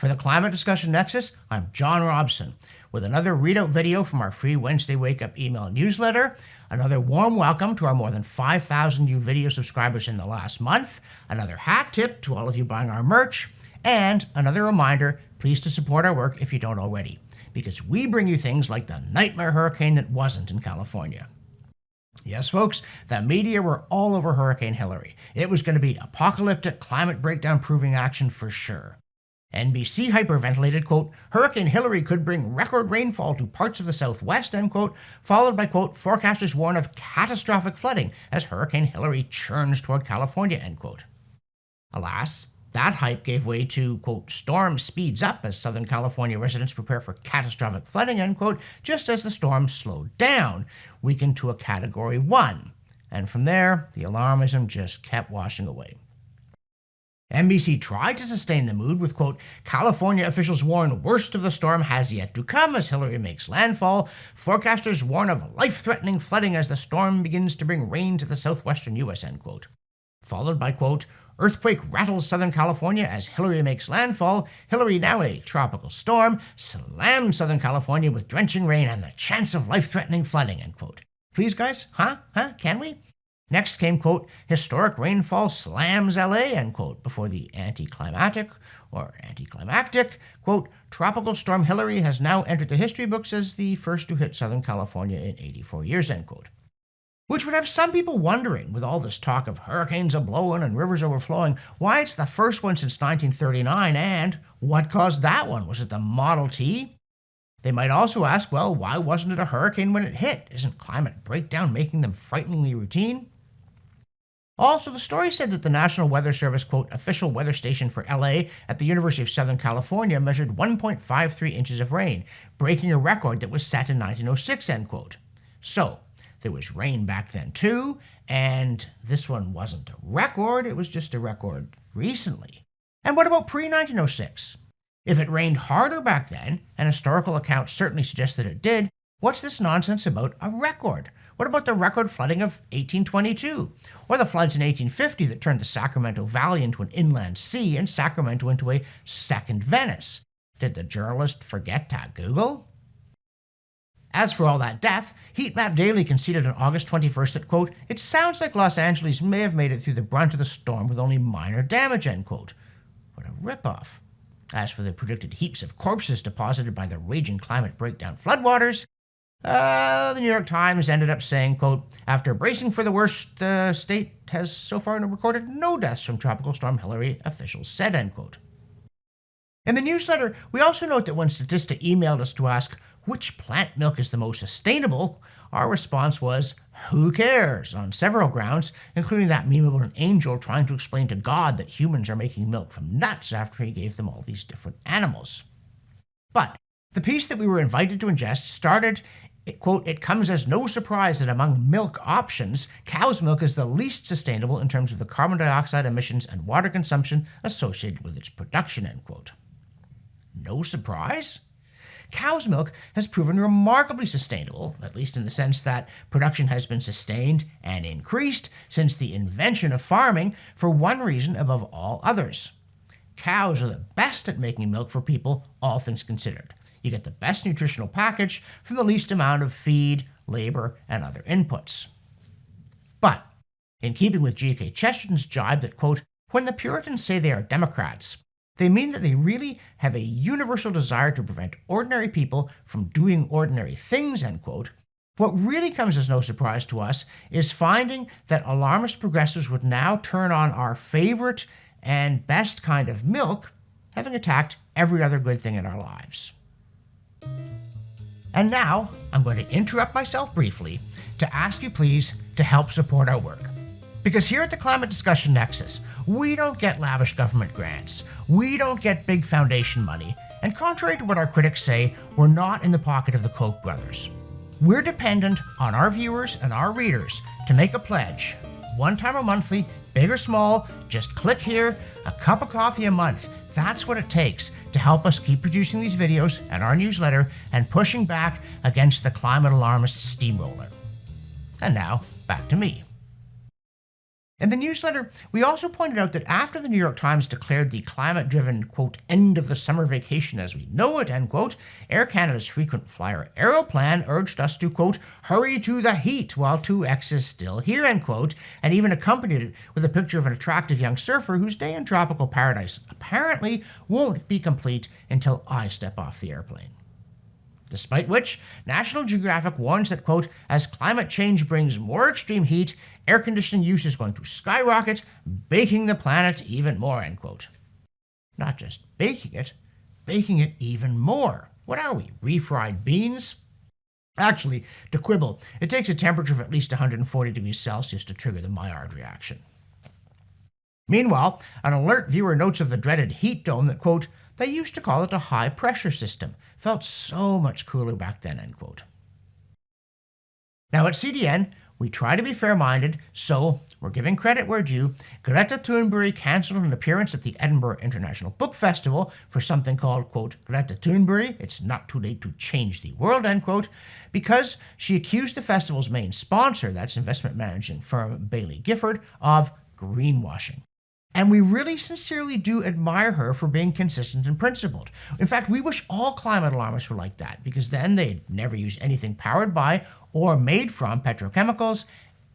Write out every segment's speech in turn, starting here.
For the Climate Discussion Nexus, I'm John Robson, with another readout video from our free Wednesday Wake Up email newsletter, another warm welcome to our more than 5,000 new video subscribers in the last month, another hat tip to all of you buying our merch, and another reminder, please to support our work if you don't already, because we bring you things like the nightmare hurricane that wasn't in California. Yes, folks, the media were all over Hurricane Hillary. It was going to be apocalyptic climate breakdown proving action for sure. NBC hyperventilated, quote, Hurricane Hillary could bring record rainfall to parts of the Southwest, end quote, followed by, quote, forecasters warn of catastrophic flooding as Hurricane Hillary churns toward California, end quote. Alas, that hype gave way to, quote, storm speeds up as Southern California residents prepare for catastrophic flooding, end quote, just as the storm slowed down, weakened to a Category 1. And from there, the alarmism just kept washing away. NBC tried to sustain the mood with, quote, California officials warn worst of the storm has yet to come as Hillary makes landfall. Forecasters warn of life-threatening flooding as the storm begins to bring rain to the southwestern U.S., end quote. Followed by, quote, earthquake rattles Southern California as Hillary makes landfall. Hillary, now a tropical storm, slams Southern California with drenching rain and the chance of life-threatening flooding, end quote. Please, guys? Can we? Next came, quote, historic rainfall slams LA, end quote, before the anticlimactic, quote, tropical storm Hillary has now entered the history books as the first to hit Southern California in 84 years, end quote. Which would have some people wondering, with all this talk of hurricanes a-blowing and rivers overflowing, why it's the first one since 1939 and what caused that one? Was it the Model T? They might also ask, well, why wasn't it a hurricane when it hit? Isn't climate breakdown making them frighteningly routine? Also, the story said that the National Weather Service, quote, official weather station for LA at the University of Southern California measured 1.53 inches of rain, breaking a record that was set in 1906, end quote. So, there was rain back then too, and this one wasn't a record, it was just a record recently. And what about pre-1906? If it rained harder back then, and historical accounts certainly suggest that it did, what's this nonsense about a record? What about the record flooding of 1822? Or the floods in 1850 that turned the Sacramento Valley into an inland sea and Sacramento into a second Venice? Did the journalist forget to Google? As for all that death, Heatmap Daily conceded on August 21st that, quote, it sounds like Los Angeles may have made it through the brunt of the storm with only minor damage, end quote. What a ripoff. As for the predicted heaps of corpses deposited by the raging climate breakdown floodwaters, the New York Times ended up saying, quote, after bracing for the worst, the state has so far recorded no deaths from Tropical Storm Hillary, officials said, end quote. In the newsletter, we also note that when Statista emailed us to ask which plant milk is the most sustainable, our response was, who cares, on several grounds, including that meme about an angel trying to explain to God that humans are making milk from nuts after he gave them all these different animals. But the piece that we were invited to ingest started, quote, it comes as no surprise that among milk options, cow's milk is the least sustainable in terms of the carbon dioxide emissions and water consumption associated with its production, end quote. No surprise? Cow's milk has proven remarkably sustainable, at least in the sense that production has been sustained and increased since the invention of farming for one reason above all others. Cows are the best at making milk for people, all things considered. You get the best nutritional package from the least amount of feed, labor, and other inputs. But, in keeping with G.K. Chesterton's jibe that, quote, when the Puritans say they are Democrats, they mean that they really have a universal desire to prevent ordinary people from doing ordinary things, end quote, what really comes as no surprise to us is finding that alarmist progressives would now turn on our favorite and best kind of milk, having attacked every other good thing in our lives. And now, I'm going to interrupt myself briefly to ask you please to help support our work. Because here at the Climate Discussion Nexus, we don't get lavish government grants, we don't get big foundation money, and contrary to what our critics say, we're not in the pocket of the Koch brothers. We're dependent on our viewers and our readers to make a pledge, one time or monthly, big or small, just click here, a cup of coffee a month. That's what it takes to help us keep producing these videos and our newsletter and pushing back against the climate alarmist steamroller. And now, back to me. In the newsletter, we also pointed out that after the New York Times declared the climate-driven, quote, end of the summer vacation as we know it, end quote, Air Canada's frequent flyer Aeroplan urged us to, quote, hurry to the heat while 2X is still here, end quote, and even accompanied it with a picture of an attractive young surfer whose day in tropical paradise apparently won't be complete until I step off the airplane. Despite which, National Geographic warns that, quote, as climate change brings more extreme heat, air conditioning use is going to skyrocket, baking the planet even more, end quote. Not just baking it even more. What are we, refried beans? Actually, to quibble, it takes a temperature of at least 140 degrees Celsius to trigger the Maillard reaction. Meanwhile, an alert viewer notes of the dreaded heat dome that, quote, they used to call it a high-pressure system. Felt so much cooler back then, end quote. Now at CDN, we try to be fair-minded, so we're giving credit where due. Greta Thunberg cancelled an appearance at the Edinburgh International Book Festival for something called, quote, Greta Thunberg, it's not too late to change the world, end quote, because she accused the festival's main sponsor, that's investment managing firm Baillie Gifford, of greenwashing. And we really sincerely do admire her for being consistent and principled. In fact, we wish all climate alarmists were like that, because then they'd never use anything powered by or made from petrochemicals,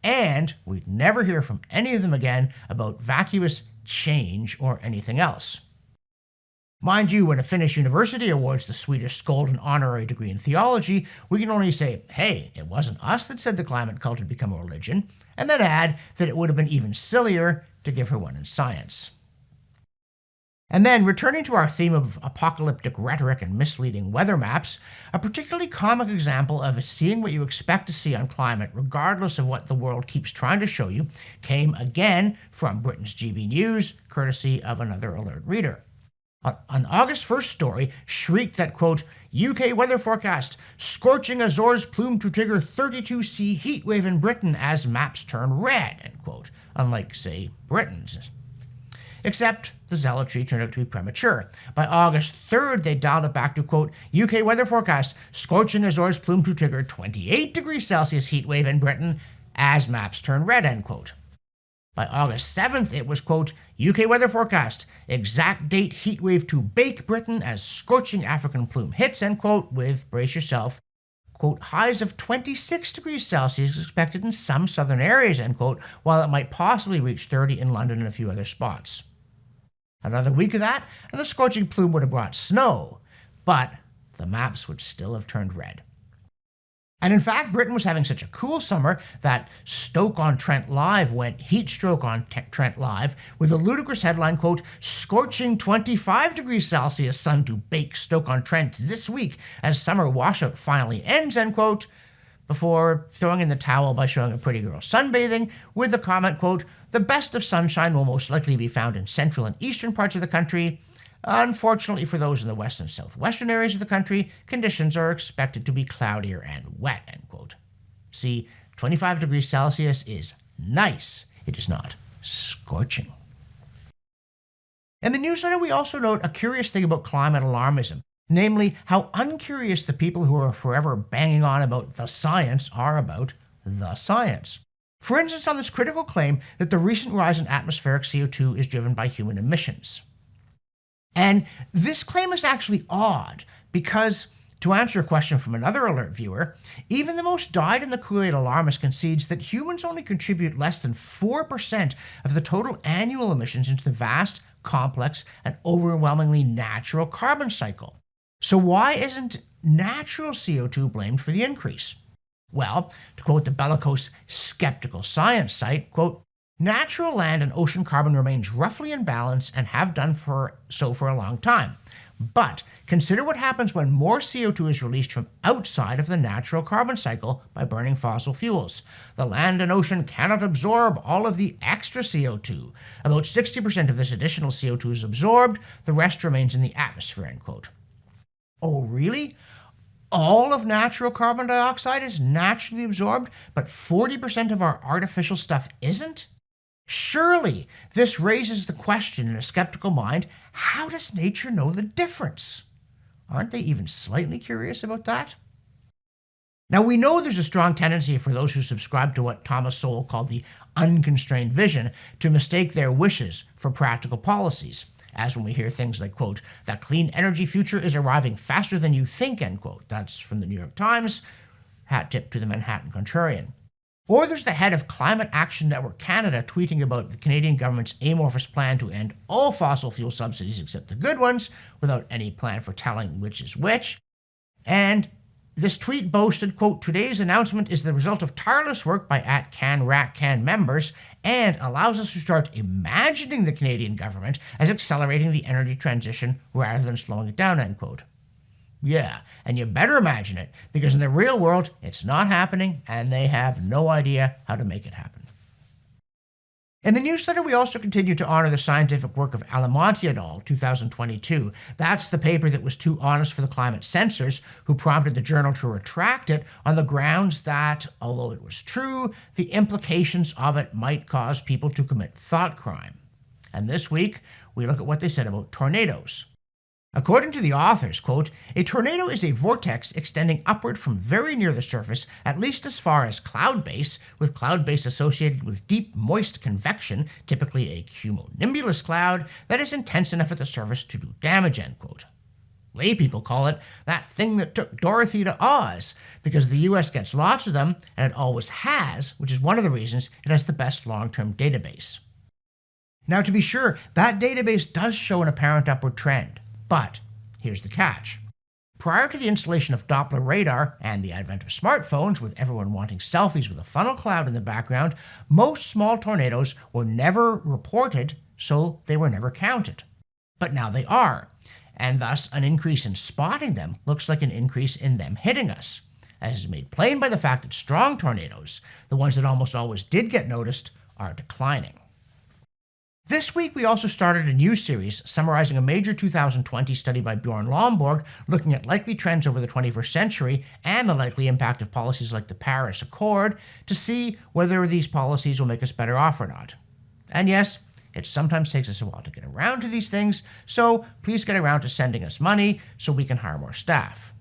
and we'd never hear from any of them again about vacuous change or anything else. Mind you, when a Finnish university awards the Swedish Skuld an honorary degree in theology, we can only say, hey, it wasn't us that said the climate cult had become a religion, and then add that it would have been even sillier to give her one in science. And then, returning to our theme of apocalyptic rhetoric and misleading weather maps, a particularly comic example of seeing what you expect to see on climate, regardless of what the world keeps trying to show you, came again from Britain's GB News, courtesy of another alert reader. An August 1st story shrieked that, quote, UK weather forecast, scorching Azores plume to trigger 32C heat wave in Britain as maps turn red, end quote, unlike, say, Britain's. Except the zealotry turned out to be premature. By August 3rd, they dialed it back to, quote, UK weather forecast, scorching Azores plume to trigger 28 degrees Celsius heat wave in Britain as maps turn red, end quote. By August 7th, it was, quote, UK weather forecast, exact date heat wave to bake Britain as scorching African plume hits, end quote, with, brace yourself, quote, highs of 26 degrees Celsius expected in some southern areas, end quote, while it might possibly reach 30 in London and a few other spots. Another week of that, and the scorching plume would have brought snow, but the maps would still have turned red. And in fact, Britain was having such a cool summer that Stoke-on-Trent Live went heat stroke on Trent Live with a ludicrous headline, quote, scorching 25 degrees Celsius sun to bake Stoke-on-Trent this week as summer washout finally ends, end quote, before throwing in the towel by showing a pretty girl sunbathing with the comment, quote, the best of sunshine will most likely be found in central and eastern parts of the country. Unfortunately for those in the west and southwestern areas of the country, conditions are expected to be cloudier and wet, end quote. See, 25 degrees Celsius is nice. It is not scorching. In the newsletter, we also note a curious thing about climate alarmism, namely how uncurious the people who are forever banging on about the science are about the science. For instance, on this critical claim that the recent rise in atmospheric CO2 is driven by human emissions. And this claim is actually odd because, to answer a question from another alert viewer, even the most dyed-in-the-Kool-Aid alarmist concedes that humans only contribute less than 4% of the total annual emissions into the vast, complex, and overwhelmingly natural carbon cycle. So why isn't natural CO2 blamed for the increase? Well, to quote the bellicose skeptical science site, quote, natural land and ocean carbon remains roughly in balance and have done so for a long time. But consider what happens when more CO2 is released from outside of the natural carbon cycle by burning fossil fuels. The land and ocean cannot absorb all of the extra CO2. About 60% of this additional CO2 is absorbed, the rest remains in the atmosphere, end quote. Oh, really? All of natural carbon dioxide is naturally absorbed, but 40% of our artificial stuff isn't? Surely this raises the question in a skeptical mind, how does nature know the difference? Aren't they even slightly curious about that? Now, we know there's a strong tendency for those who subscribe to what Thomas Sowell called the unconstrained vision to mistake their wishes for practical policies, as when we hear things like, quote, "that clean energy future is arriving faster than you think," end quote. That's from the New York Times, hat tip to the Manhattan Contrarian. Or there's the head of Climate Action Network Canada tweeting about the Canadian government's amorphous plan to end all fossil fuel subsidies except the good ones, without any plan for telling which is which. And this tweet boasted, quote, "today's announcement is the result of tireless work by @CanRatCan members and allows us to start imagining the Canadian government as accelerating the energy transition rather than slowing it down," end quote. Yeah, and you better imagine it, because in the real world, it's not happening, and they have no idea how to make it happen. In the newsletter, we also continue to honor the scientific work of Alamonte et al., 2022. That's the paper that was too honest for the climate censors, who prompted the journal to retract it on the grounds that, although it was true, the implications of it might cause people to commit thought crime. And this week, we look at what they said about tornadoes. According to the authors, quote, "a tornado is a vortex extending upward from very near the surface, at least as far as cloud base, with cloud base associated with deep, moist convection, typically a cumulonimbulous cloud, that is intense enough at the surface to do damage," end quote. Lay people call it that thing that took Dorothy to Oz, because the US gets lots of them, and it always has, which is one of the reasons it has the best long-term database. Now, to be sure, that database does show an apparent upward trend. But here's the catch. Prior to the installation of Doppler radar and the advent of smartphones, with everyone wanting selfies with a funnel cloud in the background, most small tornadoes were never reported, so they were never counted. But now they are, and thus an increase in spotting them looks like an increase in them hitting us, as is made plain by the fact that strong tornadoes, the ones that almost always did get noticed, are declining. This week, we also started a new series summarizing a major 2020 study by Bjorn Lomborg looking at likely trends over the 21st century and the likely impact of policies like the Paris Accord to see whether these policies will make us better off or not. And yes, it sometimes takes us a while to get around to these things, so please get around to sending us money so we can hire more staff.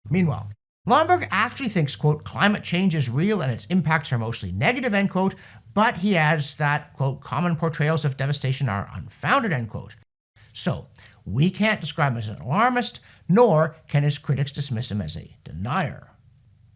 Meanwhile, Lomborg actually thinks, quote, "climate change is real and its impacts are mostly negative," end quote, but he adds that, quote, "common portrayals of devastation are unfounded," end quote. So, we can't describe him as an alarmist, nor can his critics dismiss him as a denier.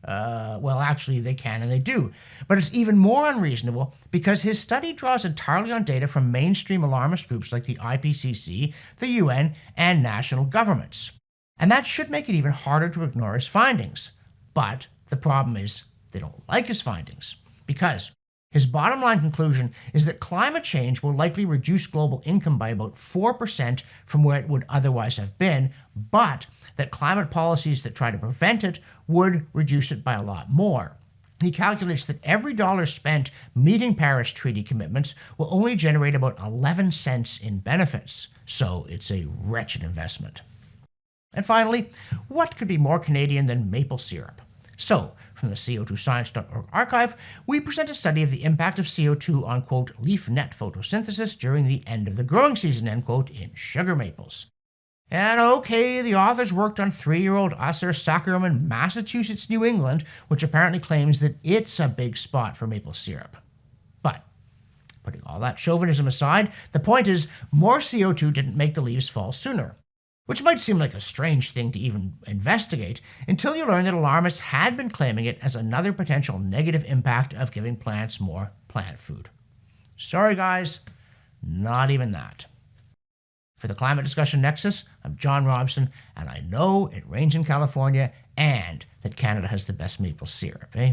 Well, actually, they can and they do. But it's even more unreasonable because his study draws entirely on data from mainstream alarmist groups like the IPCC, the UN, and national governments. And that should make it even harder to ignore his findings. But the problem is they don't like his findings, because his bottom line conclusion is that climate change will likely reduce global income by about 4% from where it would otherwise have been, but that climate policies that try to prevent it would reduce it by a lot more. He calculates that every dollar spent meeting Paris Treaty commitments will only generate about 11 cents in benefits, so it's a wretched investment. And finally, what could be more Canadian than maple syrup? So, from the CO2science.org archive, we present a study of the impact of CO2 on, quote, leaf net photosynthesis during the end of the growing season, end quote, in sugar maples. And okay, the authors worked on 3-year-old Usser Saccharum in Massachusetts, New England, which apparently claims that it's a big spot for maple syrup. But, putting all that chauvinism aside, the point is more CO2 didn't make the leaves fall sooner. Which might seem like a strange thing to even investigate until you learn that alarmists had been claiming it as another potential negative impact of giving plants more plant food. Sorry guys, not even that. For the Climate Discussion Nexus, I'm John Robson, and I know it rains in California and that Canada has the best maple syrup, eh?